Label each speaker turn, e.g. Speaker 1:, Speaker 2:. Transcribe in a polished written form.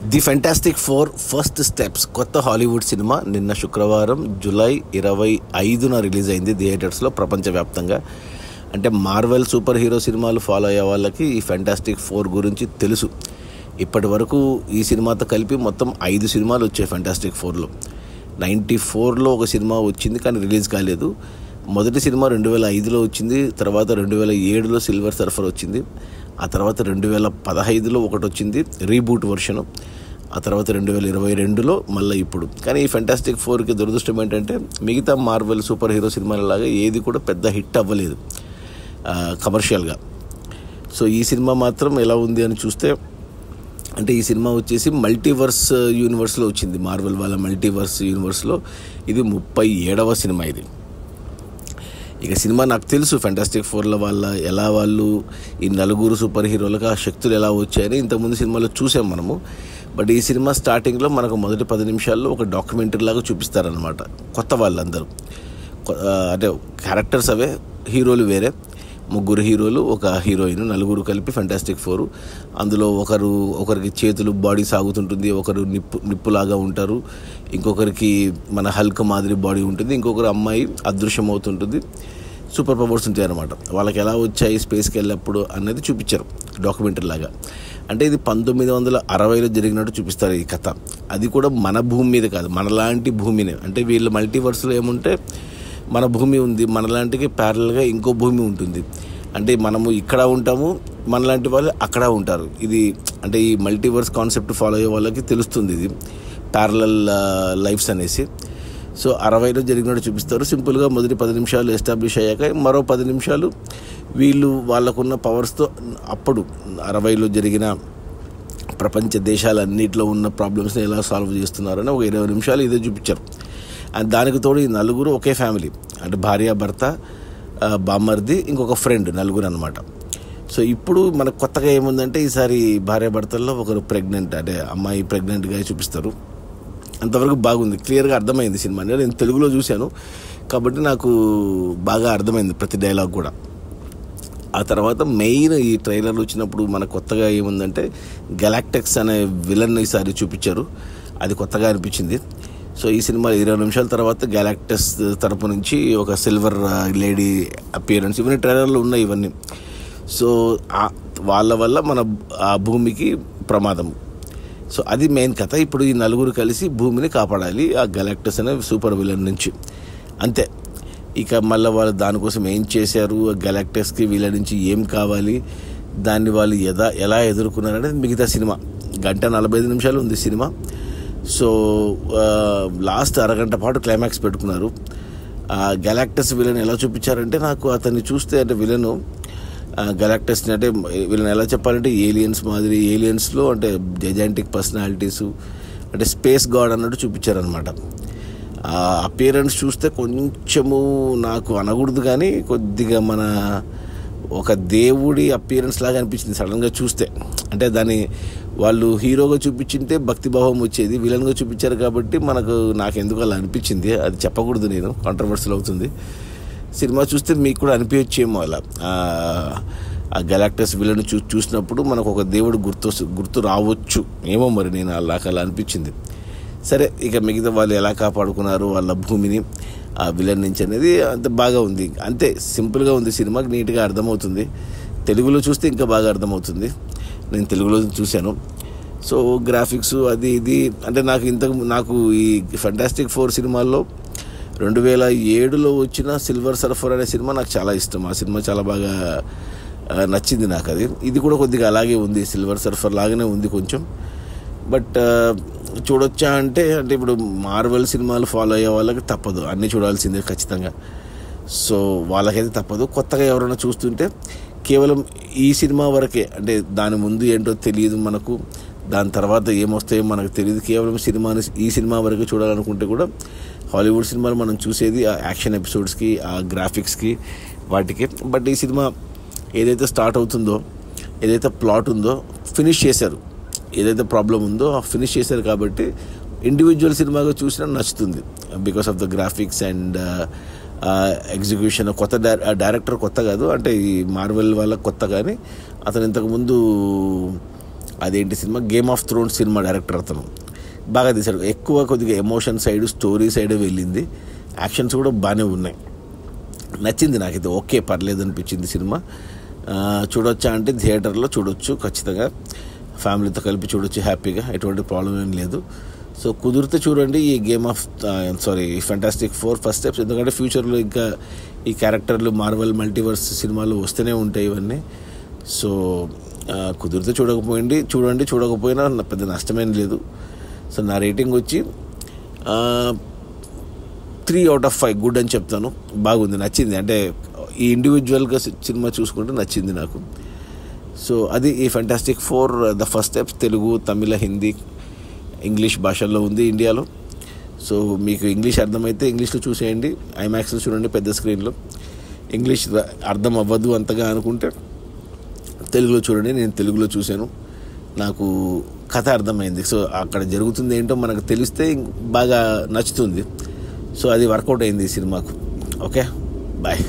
Speaker 1: The fantastic four first steps కొత్త Hollywood cinema నిన్న శుక్రవారం జూలై 25న రిలీజ్ అయింది థియేటర్స్లో ప్రపంచవ్యాప్తంగా. అంటే మార్వెల్ సూపర్ హీరో సినిమాలు ఫాలో అయ్యే వాళ్ళకి ఈ ఫెంటాస్టిక్ ఫోర్ గురించి తెలుసు. ఇప్పటి వరకు ఈ సినిమాతో కలిపి మొత్తం 5 సినిమాలు వచ్చాయి ఫెంటాస్టిక్ ఫోర్లో. 94లో ఒక సినిమా వచ్చింది కానీ రిలీజ్ కాలేదు. మొదటి సినిమా 2005లో వచ్చింది, తర్వాత 2007లో సిల్వర్ సర్ఫర్ వచ్చింది, ఆ తర్వాత 2015లో ఒకటి వచ్చింది రీబూట్ వర్షను, ఆ తర్వాత 2022లో మళ్ళీ ఇప్పుడు. కానీ ఈ ఫెంటాస్టిక్ ఫోర్కి దురదృష్టం ఏంటంటే మిగతా మార్వెల్ సూపర్ హీరో సినిమాలలాగా ఏది కూడా పెద్ద హిట్ అవ్వలేదు కమర్షియల్గా. సో ఈ సినిమా మాత్రం ఎలా ఉంది అని చూస్తే, అంటే ఈ సినిమా వచ్చేసి మల్టీవర్స్ యూనివర్స్లో వచ్చింది. మార్వెల్ వాళ్ళ మల్టీవర్స్ యూనివర్స్లో ఇది 37వ సినిమా ఇది. ఇక సినిమా నాకు తెలుసు ఫెంటాస్టిక్ ఫోర్ల వాళ్ళు ఈ నలుగురు సూపర్ హీరోలకు ఆ శక్తులు ఎలా వచ్చాయని ఇంతకుముందు సినిమాలో చూసాం మనము. బట్ ఈ సినిమా స్టార్టింగ్లో మనకు మొదటి 10 నిమిషాల్లో ఒక డాక్యుమెంటరీ లాగా చూపిస్తారనమాట. కొత్త వాళ్ళందరూ అంటే క్యారెక్టర్స్ అవే, హీరోలు వేరే, 3 హీరోలు, ఒక హీరోయిన్, నలుగురు కలిపి ఫెంటాస్టిక్ ఫోర్. అందులో ఒకరికి చేతులు బాడీ సాగుతుంటుంది, ఒకరు నిప్పులాగా ఉంటారు, ఇంకొకరికి మన హల్క్ మాదిరి బాడీ ఉంటుంది, ఇంకొకరు అమ్మాయి అదృశ్యం అవుతుంటుంది, సూపర్ పవర్స్ ఉంటాయి అన్నమాట. వాళ్ళకి ఎలా వచ్చాయి స్పేస్కి వెళ్ళినప్పుడు అనేది చూపించారు డాక్యుమెంటరీ లాగా. అంటే ఇది 1960లో జరిగినట్టు చూపిస్తారు ఈ కథ. అది కూడా మన భూమి మీద కాదు, మనలాంటి భూమినే. అంటే వీళ్ళ మల్టీవర్స్లో ఏముంటే మన భూమి ఉంది, మనలాంటికి ప్యారల్గా ఇంకో భూమి ఉంటుంది. అంటే మనము ఇక్కడ ఉంటాము, మనలాంటి వాళ్ళు అక్కడ ఉంటారు. ఇది అంటే ఈ మల్టీవర్స్ కాన్సెప్ట్ ఫాలో అయ్యే వాళ్ళకి తెలుస్తుంది ఇది ప్యారలల్ లైఫ్స్ అనేసి. సో 60లో జరిగినట్టు చూపిస్తారు. సింపుల్గా మొదటి 10 నిమిషాలు ఎస్టాబ్లిష్ అయ్యాక మరో 10 నిమిషాలు వీళ్ళు వాళ్ళకున్న పవర్స్తో అప్పుడు 60లో జరిగిన ప్రపంచ దేశాలన్నింటిలో ఉన్న ప్రాబ్లమ్స్ని ఎలా సాల్వ్ చేస్తున్నారని ఒక 20 నిమిషాలు ఇదే చూపించారు. అండ్ దానికి తోడు ఈ నలుగురు ఒకే ఫ్యామిలీ, అంటే భార్య, భర్త, బామ్మర్ది, ఇంకొక ఫ్రెండ్, నలుగురు అనమాట. సో ఇప్పుడు మనకు కొత్తగా ఏముందంటే ఈసారి భార్య భర్తల్లో ఒకరు ప్రెగ్నెంట్, అంటే అమ్మాయి ప్రెగ్నెంట్గా చూపిస్తారు. అంతవరకు బాగుంది, క్లియర్గా అర్థమైంది సినిమా. నేను తెలుగులో చూశాను కాబట్టి నాకు బాగా అర్థమైంది ప్రతి డైలాగ్ కూడా. ఆ తర్వాత మెయిన్ ఈ ట్రైలర్ వచ్చినప్పుడు మనకు కొత్తగా ఏముందంటే గెలాక్టిక్స్ అనే విలన్ ఈసారి చూపించారు. అది కొత్తగా అనిపించింది. సో ఈ సినిమా 20 నిమిషాల తర్వాత గెలాక్టస్ తరపు నుంచి ఒక సిల్వర్ లేడీ అపియరెన్స్, ఇవన్నీ ట్రైలర్లో ఉన్నాయి ఇవన్నీ. సో వాళ్ళ వల్ల మన ఆ భూమికి ప్రమాదం. సో అది మెయిన్ కథ. ఇప్పుడు ఈ నలుగురు కలిసి భూమిని కాపాడాలి ఆ గెలాక్టస్ అనే సూపర్ విలన్ నుంచి, అంతే. ఇక మళ్ళీ వాళ్ళు దానికోసం ఏం చేశారు, ఆ గెలాక్టస్కి వీళ్ళ నుంచి ఏం కావాలి, దాన్ని వాళ్ళు ఎలా ఎదుర్కొన్నారనేది మిగతా సినిమా. 1:45 నిమిషాలు ఉంది సినిమా. సో లాస్ట్ అరగంట పాటు క్లైమాక్స్ పెట్టుకున్నారు. గెలాక్టస్ విలన్ ఎలా చూపించారంటే, నాకు అతన్ని చూస్తే, అంటే విలను గెలాక్టస్ని, అంటే వీళ్ళని ఎలా చెప్పాలంటే ఏలియన్స్ మాదిరి, ఏలియన్స్లో అంటే జైజాంటిక్ పర్సనాలిటీసు, అంటే స్పేస్ గాడ్ అన్నట్టు చూపించారనమాట. అపియరెన్స్ చూస్తే కొంచెము నాకు అనకూడదు కానీ కొద్దిగా మన ఒక దేవుడి అపియరెన్స్ లాగా అనిపించింది సడన్గా చూస్తే. అంటే దాన్ని వాళ్ళు హీరోగా చూపించింటే భక్తిభావం వచ్చేది, విలన్గా చూపించారు కాబట్టి నాకెందుకు అలా అనిపించింది. అది చెప్పకూడదు, నేను కాంట్రవర్సీలు అవుతుంది. సినిమా చూస్తే మీకు కూడా అనిపించేమో అలా. ఆ గెలాక్టస్ విలన్ చూసినప్పుడు మనకు ఒక దేవుడు గుర్తు రావచ్చు ఏమో, మరి నేను అలా అనిపించింది. సరే, ఇక మిగతా వాళ్ళు ఎలా కాపాడుకున్నారు వాళ్ళ భూమిని ఆ విలన్ నుంచి అనేది అంత బాగా ఉంది. అంతే సింపుల్గా ఉంది సినిమా, నీట్గా అర్థమవుతుంది. తెలుగులో చూస్తే ఇంకా బాగా అర్థమవుతుంది. నేను తెలుగులో చూశాను. సో గ్రాఫిక్స్ అది ఇది అంటే నాకు ఈ ఫెంటాస్టిక్ ఫోర్ సినిమాల్లో 2007లో వచ్చిన సిల్వర్ సర్ఫర్ అనే సినిమా నాకు చాలా ఇష్టం. ఆ సినిమా చాలా బాగా నచ్చింది నాకు. ఇది కూడా కొద్దిగా అలాగే ఉంది, సిల్వర్ సర్ఫర్ లాగానే ఉంది కొంచెం. బట్ చూడొచ్చా అంటే ఇప్పుడు మార్వెల్ సినిమాలు ఫాలో అయ్యే వాళ్ళకి తప్పదు, అన్నీ చూడాల్సిందే ఖచ్చితంగా. సో వాళ్ళకైతే తప్పదు. కొత్తగా ఎవరైనా చూస్తుంటే కేవలం ఈ సినిమా వరకే, అంటే దాని ముందు ఏంటో తెలియదు మనకు, దాని తర్వాత ఏమొస్తాయో మనకు తెలియదు, కేవలం ఈ సినిమా వరకు చూడాలనుకుంటే కూడా హాలీవుడ్ సినిమాలు మనం చూసేది ఆ యాక్షన్ ఎపిసోడ్స్కి, ఆ గ్రాఫిక్స్కి, వాటికి. బట్ ఈ సినిమా ఏదైతే స్టార్ట్ అవుతుందో, ఏదైతే ప్లాట్ ఉందో ఫినిష్ చేశారు, ఏదైతే ప్రాబ్లం ఉందో ఫినిష్ చేశారు కాబట్టి ఇండివిజువల్ సినిమాగా చూసినా నచ్చుతుంది. Because of the graphics and execution. కొత్త డైరెక్టర్ కొత్త కాదు, అంటే ఈ మార్వెల్ వాళ్ళ కొత్త, కానీ అతను ఇంతకుముందు అదేంటి cinema, game of Thrones cinema director అతను. బాగా తీశాడు. ఎక్కువ కొద్దిగా ఎమోషన్ సైడ్, స్టోరీ సైడ్ వెళ్ళింది. యాక్షన్స్ కూడా బాగానే ఉన్నాయి. నచ్చింది నాకైతే. ఓకే, పర్లేదు అనిపించింది సినిమా. చూడొచ్చా అంటే థియేటర్లో చూడొచ్చు ఖచ్చితంగా. ఫ్యామిలీతో కలిపి చూడొచ్చు హ్యాపీగా, ఎటువంటి ప్రాబ్లం ఏం లేదు. సో కుదిరితే చూడండి ఈ ఈ ఫెంటాస్టిక్ 4 ఫస్ట్ స్టెప్స్. ఎందుకంటే ఫ్యూచర్లో ఇంకా ఈ క్యారెక్టర్లు మార్వెల్ మల్టీవర్స్ సినిమాలు వస్తూనే ఉంటాయి ఇవన్నీ. సో కుదిరితే చూడండి. చూడకపోయినా పెద్ద నష్టమేం లేదు. సో నా రేటింగ్ వచ్చి 3/5 గుడ్ అని చెప్తాను. బాగుంది, నచ్చింది. అంటే ఈ ఇండివిజువల్గా సినిమా చూసుకుంటే నచ్చింది నాకు. సో అది ఈ fantastic 4 the first steps. Telugu, Tamil, Hindi, English భాషల్లో ఉంది ఇండియాలో. సో మీకు ఇంగ్లీష్ అర్థమైతే ఇంగ్లీష్లో చూసేయండి, ఐమాక్స్లో చూడండి పెద్ద స్క్రీన్లో. ఇంగ్లీష్ అర్థం అవ్వదు అంతగా అనుకుంటే తెలుగులో చూడండి. నేను తెలుగులో చూశాను, నాకు కథ అర్థమైంది. సో అక్కడ జరుగుతుంది ఏంటో మనకు తెలిస్తే బాగా నచ్చుతుంది. సో అది వర్కౌట్ అయింది ఈ సినిమాకు. Okay, bye.